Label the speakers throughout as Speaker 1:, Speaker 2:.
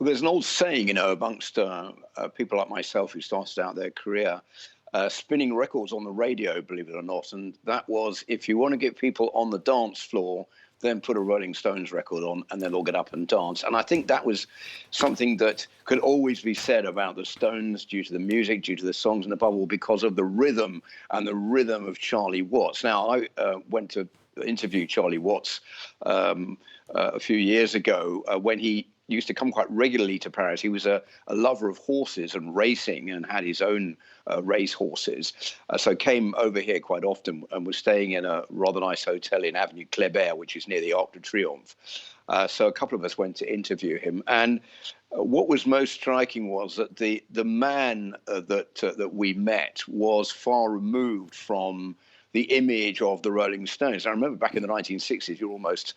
Speaker 1: Well, there's an old saying, amongst people like myself who started out their career, spinning records on the radio, believe it or not. And that was, if you want to get people on the dance floor, then put a Rolling Stones record on and then they'll get up and dance. And I think that was something that could always be said about the Stones due to the music, due to the songs, and above all because of the rhythm and the rhythm of Charlie Watts. Now, I went to interview Charlie Watts a few years ago when he used to come quite regularly to Paris. He was a lover of horses and racing and had his own race horses. So came over here quite often and was staying in a rather nice hotel in Avenue Kléber, which is near the Arc de Triomphe. So a couple of us went to interview him. And what was most striking was that the man that we met was far removed from the image of the Rolling Stones. I remember back in the 1960s, you're almost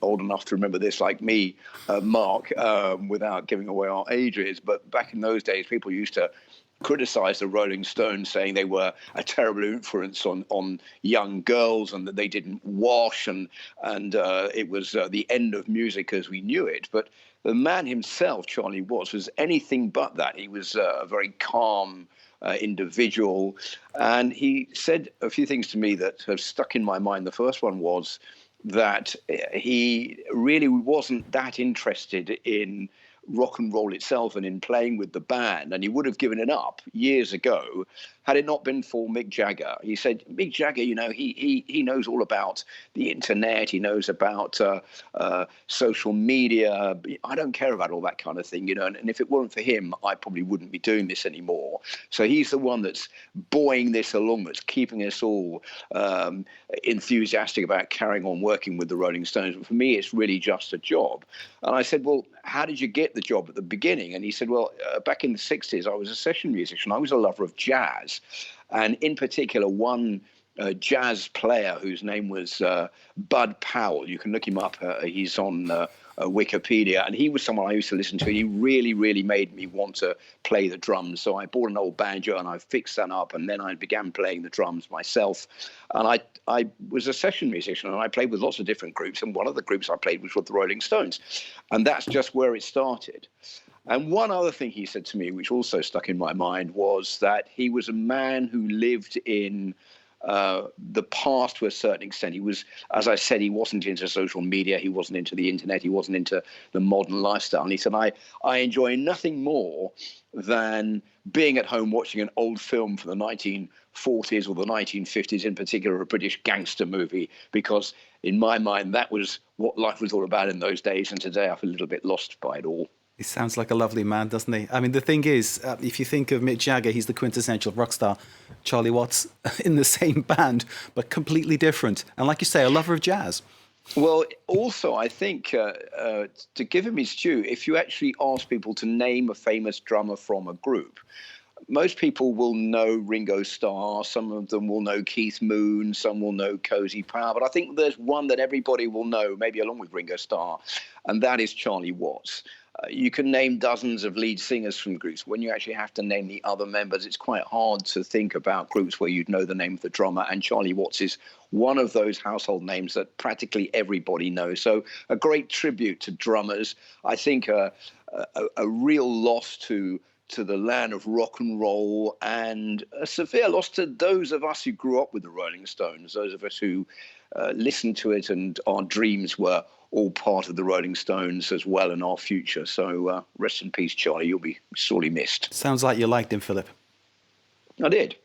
Speaker 1: old enough to remember this like me, Mark, without giving away our ages. But back in those days, people used to criticize the Rolling Stones, saying they were a terrible influence on young girls and that they didn't wash and it was the end of music as we knew it. But the man himself, Charlie Watts, was anything but that. He was a very calm individual. And he said a few things to me that have stuck in my mind. The first one was that he really wasn't that interested in rock and roll itself and in playing with the band, and he would have given it up years ago had it not been for Mick Jagger. He said, Mick Jagger, he knows all about the internet, he knows about social media. I don't care about all that kind of thing, and if it weren't for him, I probably wouldn't be doing this anymore. So he's the one that's buoying this along, that's keeping us all enthusiastic about carrying on working with the Rolling Stones. But for me, it's really just a job. And I said, well, how did you get the job at the beginning? And he said, well, back in the 60s, I was a session musician. I was a lover of jazz. And in particular, one jazz player whose name was Bud Powell. You can look him up. He's on Wikipedia. And he was someone I used to listen to. He really, really made me want to play the drums. So I bought an old banjo and I fixed that up. And then I began playing the drums myself. And I was a session musician and I played with lots of different groups. And one of the groups I played was with the Rolling Stones. And that's just where it started. And one other thing he said to me, which also stuck in my mind, was that he was a man who lived in the past to a certain extent. He was, as I said, he wasn't into social media. He wasn't into the internet. He wasn't into the modern lifestyle. And he said, I enjoy nothing more than being at home watching an old film from the 1940s or the 1950s, in particular, a British gangster movie, because in my mind, that was what life was all about in those days. And today I feel a little bit lost by it all.
Speaker 2: He sounds like a lovely man, doesn't he? I mean, the thing is, if you think of Mick Jagger, he's the quintessential rock star. Charlie Watts in the same band, but completely different. And like you say, a lover of jazz.
Speaker 1: Well, also, I think to give him his due, if you actually ask people to name a famous drummer from a group, most people will know Ringo Starr, some of them will know Keith Moon, some will know Cozy Powell, but I think there's one that everybody will know, maybe along with Ringo Starr, and that is Charlie Watts. You can name dozens of lead singers from groups. When you actually have to name the other members, it's quite hard to think about groups where you'd know the name of the drummer. And Charlie Watts is one of those household names that practically everybody knows. So a great tribute to drummers. I think a real loss to the land of rock and roll, and a severe loss to those of us who grew up with the Rolling Stones, those of us who listened to it and our dreams were all part of the Rolling Stones as well in our future. So rest in peace, Charlie. You'll be sorely missed.
Speaker 2: Sounds like you liked him, Philip.
Speaker 1: I did.